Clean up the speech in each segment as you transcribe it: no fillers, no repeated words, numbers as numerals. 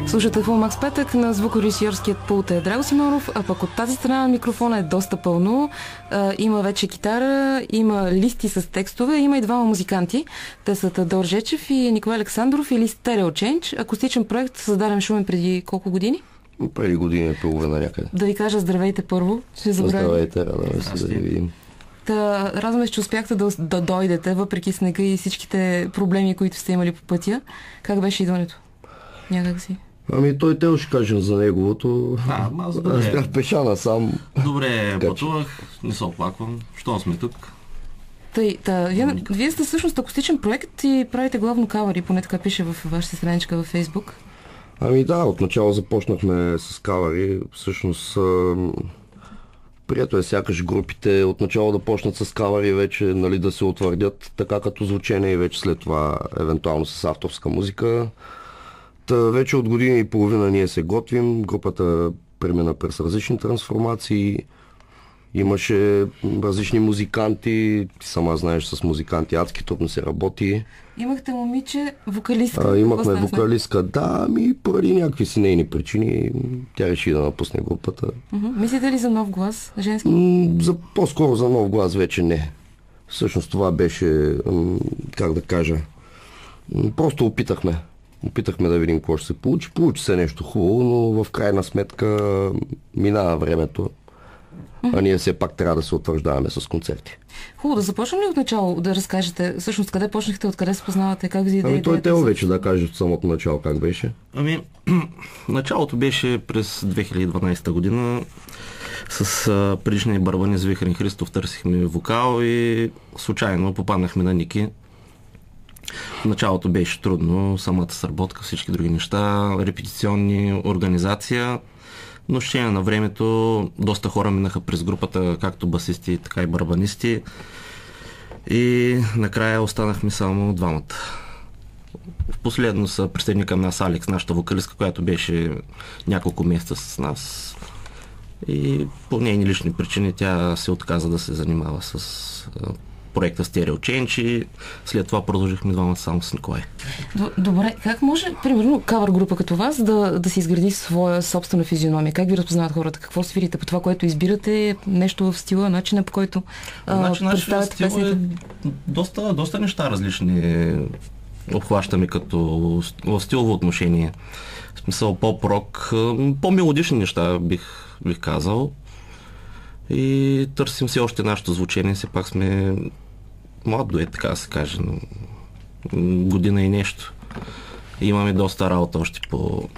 Слушате Фулмакс петък, на звукорежисьорският пулт е Драго Симеонов, а пък от тази страна на микрофона е доста пълно. Има вече китара, има листи с текстове, има и двама музиканти. Те са Тадор Жечев и Николай Александров или Stereo Change. Акустичен проект, създаден Шумен преди колко години? Преди година и половина някъде. Да ви кажа здравейте първо. Здравейте, радваме се да ви видим. Радваме се, че успяхте да дойдете, въпреки снега и всичките проблеми, които сте имали по пътя. Как беше идването? Някак си. Той те ще кажем за неговото. Аз бях пеша насам. Добре, пътувах, не се оплаквам. Щом сме тук? Вие сте всъщност акустичен проект и правите главно кавъри, поне така пише в вашата страничка във Фейсбук. Отначало започнахме с кавъри. Всъщност прието е сякаш групите отначало да почнат с кавъри вече, да се утвърдят така като звучение и вече след това евентуално с авторска музика. Вече от години и половина ние се готвим. Групата премина през различни трансформации. Имаше различни музиканти. Ти сама знаеш, с музиканти адски трудно се работи. Имахте момиче, вокалистка. Имахме вокалистка, поради някакви си нейни причини тя реши да напусне групата. Мислите ли за нов глас, женски? По-скоро за нов глас вече не. Всъщност това беше, просто опитахме. Опитахме да видим какво ще се получи. Получи се нещо хубаво, но в крайна сметка минава времето. А ние все пак трябва да се утвърждаваме с концерти. Хубаво, да започнем ли от начало да разкажете всъщност къде почнахте, откъде се познавате, как ви идея? Той Тео вече да каже от самото начало как беше. Началото беше през 2012 година. С предишния барабанист Вихрен Христов търсихме вокал и случайно попаднахме на Ники. В началото беше трудно, самата сработка, всички други неща, репетиционни, организация. Но ще на времето доста хора минаха през групата, както басисти, така и барабанисти. И накрая останахме само двамата. Последно се присъедини към нас Алекс, нашата вокалистка, която беше няколко месеца с нас. И по нейни лични причини тя се отказа да се занимава с проекта Stereo Change и след това продължихме двамата само с Николай. Добре, как може, примерно, кавър група като вас да си изгради своя собствена физиономия? Как ви разпознават хората? Какво свирите? По това, което избирате, нещо в стила, начина по който представяте песните? Доста неща различни обхващаме като в стилово отношение. В смисъл поп-рок, по-мелодични неща бих казал. И търсим все още нашето звучение. Все пак сме млад дует, така да се каже. Година и нещо. Имаме доста работа още по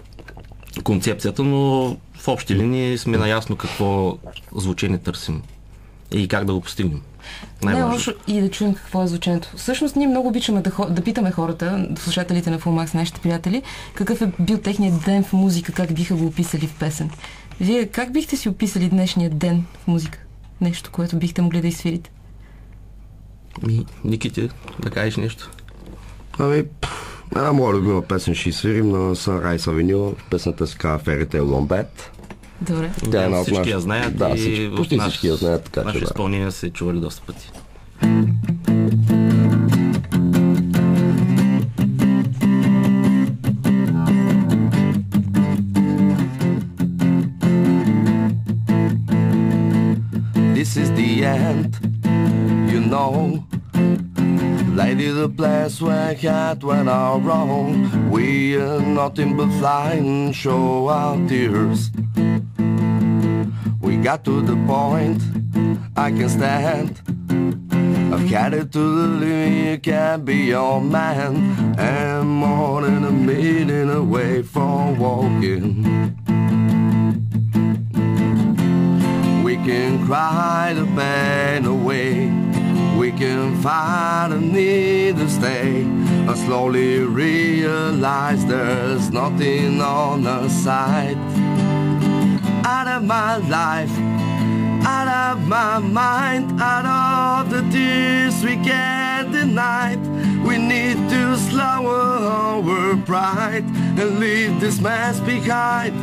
концепцията, но в общи линии сме наясно какво звучение търсим и как да го постигнем. Най-лошо и да чуем какво е звучението. Всъщност ние много обичаме да питаме хората, слушателите на Фулмакс, нашите приятели, какъв е бил техният ден в музика, как биха го описали в песен. Вие как бихте си описали днешния ден в музика? Нещо, което бихте могли да изсвирите? Никите, да кажеш нещо. Една моя любима песен ще изсвирим на Sunrise Avenue. Песната се казва Fairy Tale Gone Bad. Добре. Всички я знаят и почти всички я знаят, така че наши изпълнения се чували доста пъти. This is the end, you know. Lady, the place where heart went all wrong. We are nothing but flying, show our tears. We got to the point I can stand. I've had it to the limit, you can't be your man. And more than a minute away from walking. We can cry the pain away. We can find a need to stay. I slowly realize there's nothing on the side. Out of my life, out of my mind, out of the tears we can't deny. We need to slow our pride and leave this mess behind.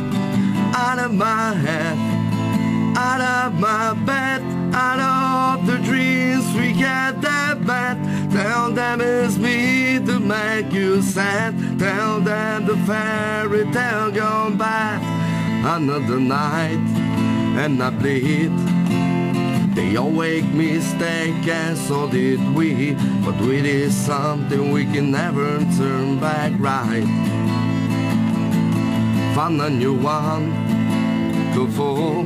Out of my head, out of my bed, out of the dreams we get that bad. Tell them it's me to make you sad. Tell them the fairy tale gone bad. Another night and I bleed. They all make mistake and so did we. But we did something we can never turn back right. Find a new one to fall.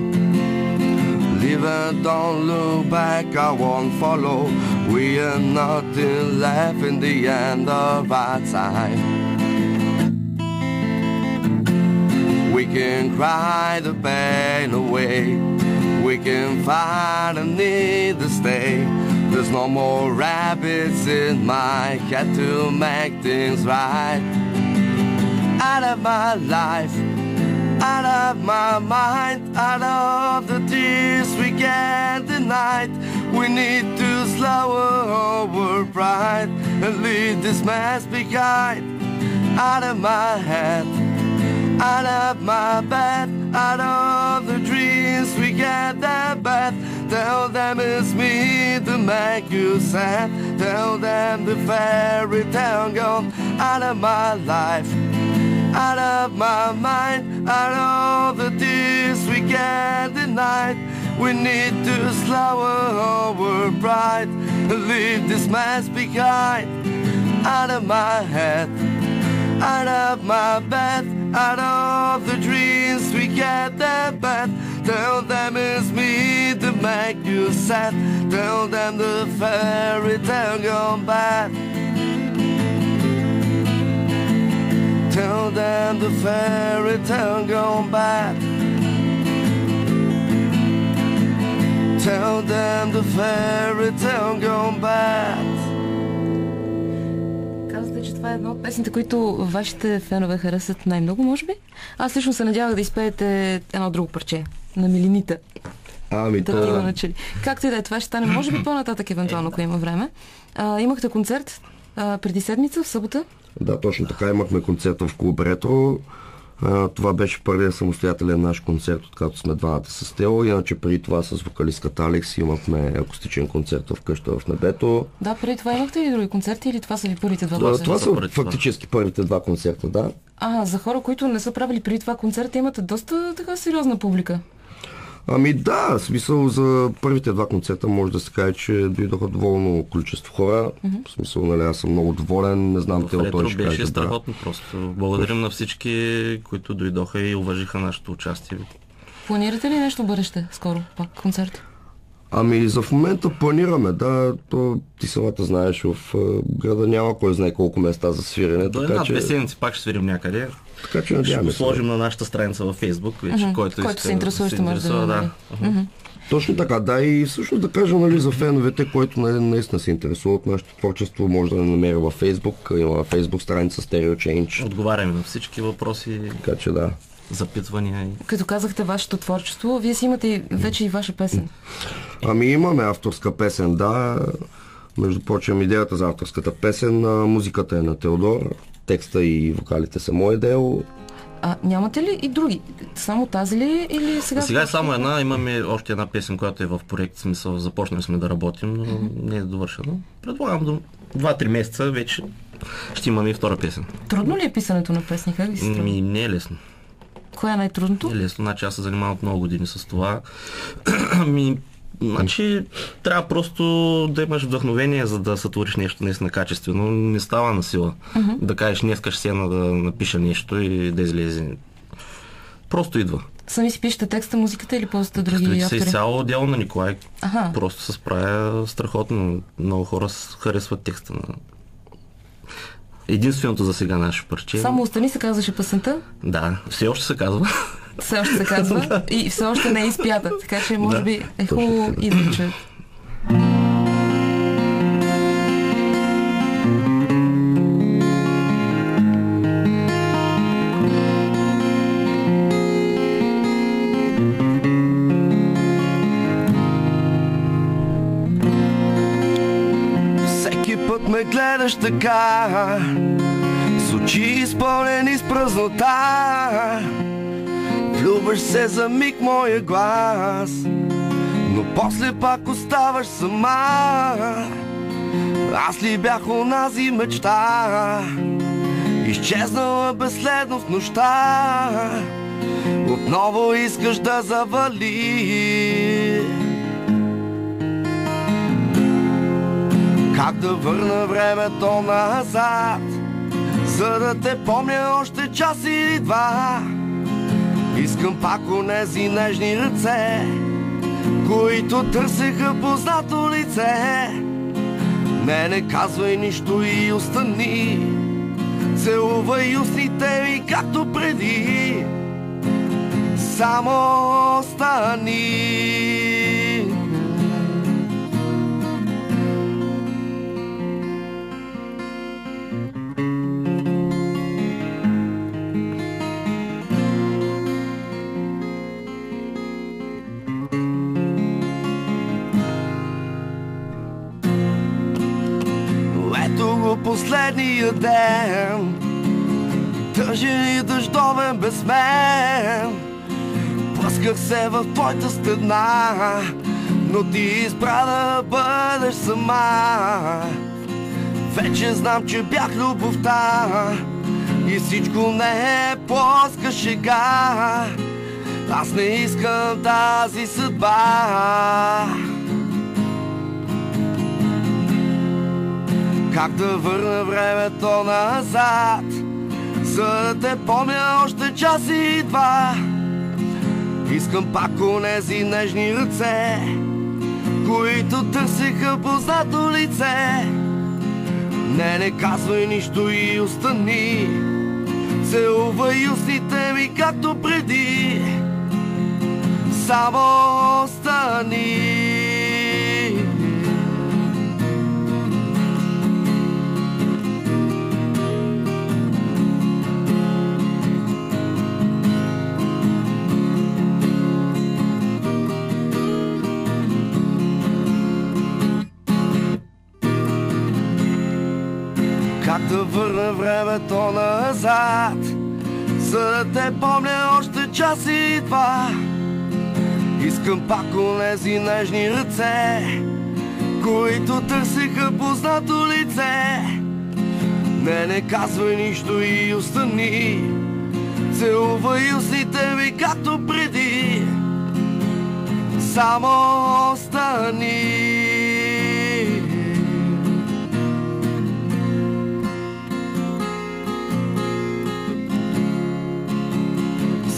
Live and don't look back, I won't follow. We are nothing left in the end of our time. We can cry the pain away. We can fight and need to stay. There's no more rabbits in my head to make things right. Out of my life, out of my mind, out of the tears we can't deny. We need to slow our pride and leave this mess behind. Out of my head, out of my bed, out of the dreams we get that bad. Tell them it's me to make you sad. Tell them the fairy tale gone out of my life, out of my mind, out of the tears we can't deny. We need to slow our pride and leave this mess behind. Out of my head, out of my bed, out of the dreams we get that bad. Tell them it's me to make you sad. Tell them the fairy tale gone bad. Tell them the fairy tale gone bad. Tell them the fairy tale gone bad. Казвате, че това е една от песните, които вашите фенове харесат най-много, може би? Аз лично се надявах да изпеете едно друго парче на Миленита. Както и да е, това ще стане, може би по-нататък, евентуално, ако има време. Имахте концерт преди седмица, в събота? Да, точно така. Имахме концерт в клуб Ретро. Това беше първият самостоятелен наш концерт, откакто сме двамата с Тео. Иначе преди това с вокалистката Алекс имахме акустичен концерт в къща в небето. Да, преди това имахте ли други концерти или това са ви първите два концерта? Това са фактически първите два концерта, да. За хора, които не са правили преди това концерта, имате доста така сериозна публика. Да, в смисъл за първите два концерта може да се каже, че дойдоха доволно количество хора. В смисъл, нали, аз съм много доволен, не знам те от той ще беше страхотно просто. Благодарим на всички, които дойдоха и уважиха нашето участие. Планирате ли нещо в бъдеще, скоро, пак концерт? За в момента планираме, да. Ти самата знаеш, в града няма кой знае колко места за свирене. До една-две седмици пак ще свирим някъде. Така че надяваме. Ще го сложим на нашата страница във Фейсбук, вече, който се интересува, ще може да да. Точно така, да, и всъщност да кажа, нали, за феновете, който наистина се интересува от нашето творчество, може да намери във Фейсбук. Има Фейсбук страница Stereo Change. Отговаряме на всички въпроси. Така че да. Запитвания. Като казахте вашето творчество, вие си имате вече и ваша песен. Имаме авторска песен, да. Между прочим, идеята за авторската песен, музиката е на Теодор, текста и вокалите са мое дело. Нямате ли и други? Само тази ли или сега? Сега е само една, имаме още една песен, която е в проект, смисъл, започнали сме да работим, но не е довършено. Предполагам до 2-3 месеца вече ще имаме и втора песен. Трудно ли е писането на песни? Как ви се струва? Не е лесно. Кое е най-трудното? Не е лесно, значи аз се занимавам от много години с това. Значи трябва просто да имаш вдъхновение, за да сътвориш нещо наистина качествено. Не става на сила. Да кажеш, днеска ще седна да напиша нещо и да излезе. Просто идва. Сами си пишете текста, музиката или ползвате други автори? Текстовете са изцяло дело на Николай. Просто се справя страхотно. Много хора харесват текста на... Единственото за сега наше парче. Само остани се казваше песента? Да, все още се казва. Все още се казва и все още не е изпята, така че може би е хубаво и да чуят. Всеки път ме гледаш така, с очи изпълнени с празнота. Влюбваш се за миг моя глас, но после пак оставаш сама. Аз ли бях онази мечта, изчезнала безследно в нощта, отново искаш да завали. Как да върна времето назад, за да те помня още час или два. Искам пак онези нежни ръце, които търсеха познато лице. Не казвай нищо и остани, целувай устните ми както преди. Само остани. Ето го последния ден, тъжен и дъждовен без мен. Плъсках се в твоята стена, но ти избра да бъдеш сама. Вече знам, че бях любовта и всичко не е плоска шега. Аз не искам тази съдба. Как да върна времето назад, за да те помня още час и два. Искам пак онези нежни ръце, които търсеха познато лице. Не казвай нищо и остани, целувай устните ми както преди. Само остани. Как да върна времето назад, за да те помня още час и два. Искам пак онези нежни ръце, които търсеха познато лице. Не казвай нищо и остани, целувай устните ми както преди. Само остани.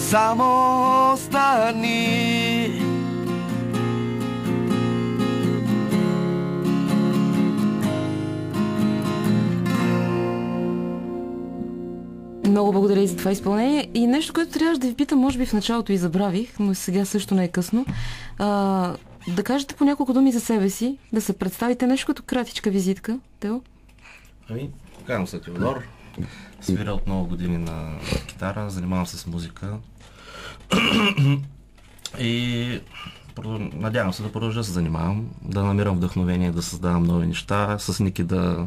Само остани. Много благодаря и за това изпълнение. И нещо, което трябваше да ви питам, може би в началото и забравих, но сега също не е късно. Да кажете по няколко думи за себе си, да се представите нещо като кратичка визитка. Тео? Казвам се Теодор. Свиря от много години на китара, занимавам се с музика. И надявам се да продължа да се занимавам, да намирам вдъхновение, да създавам нови неща, с Ники да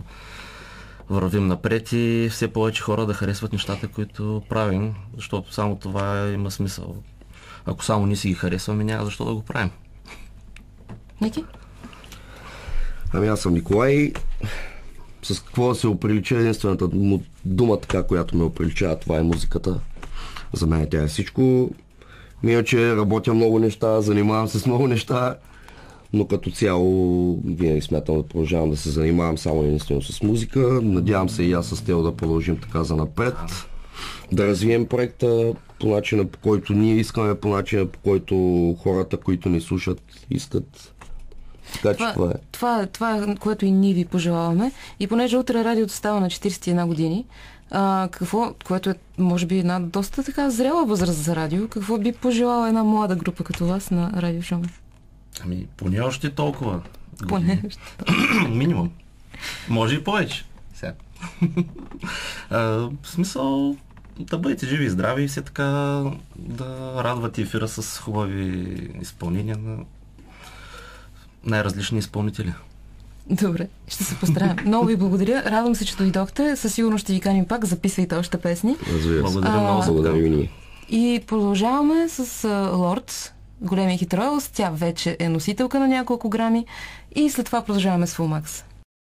вървим напред и все повече хора да харесват нещата, които правим, защото само това има смисъл. Ако само ние си ги харесваме, няма защо да го правим. Ники? Аз съм Николай. С какво да се оприлича, единствената дума така, която ме оприличава, това е музиката. За мен тя е всичко. Иначе работя много неща, занимавам се с много неща, но като цяло винаги смятам да продължавам да се занимавам само единствено с музика. Надявам се и аз с Тео да продължим така за напред. Да развием проекта по начина, по който ние искаме, по начина, по който хората, които ни слушат, искат. Така, че това е, което и ние ви пожелаваме. И понеже утре радиото става на 41 години, което е, може би, една доста така зрела възраст за радио, какво би пожелала една млада група като вас на Радио Шумен? Поне още толкова. Поне Минимум. Може и повече. В смисъл да бъдете живи и здрави и все така да радвате ефира с хубави изпълнения на най-различни изпълнители. Добре, ще се постараем. Много ви благодаря. Радвам се, че дойдохте. Със сигурност ще ви каним пак. Записвайте още песни. Благодаря много. Благодаря ви. И продължаваме с Лордс. големия хит Royals. Тя вече е носителка на няколко грами. И след това продължаваме с Full Max.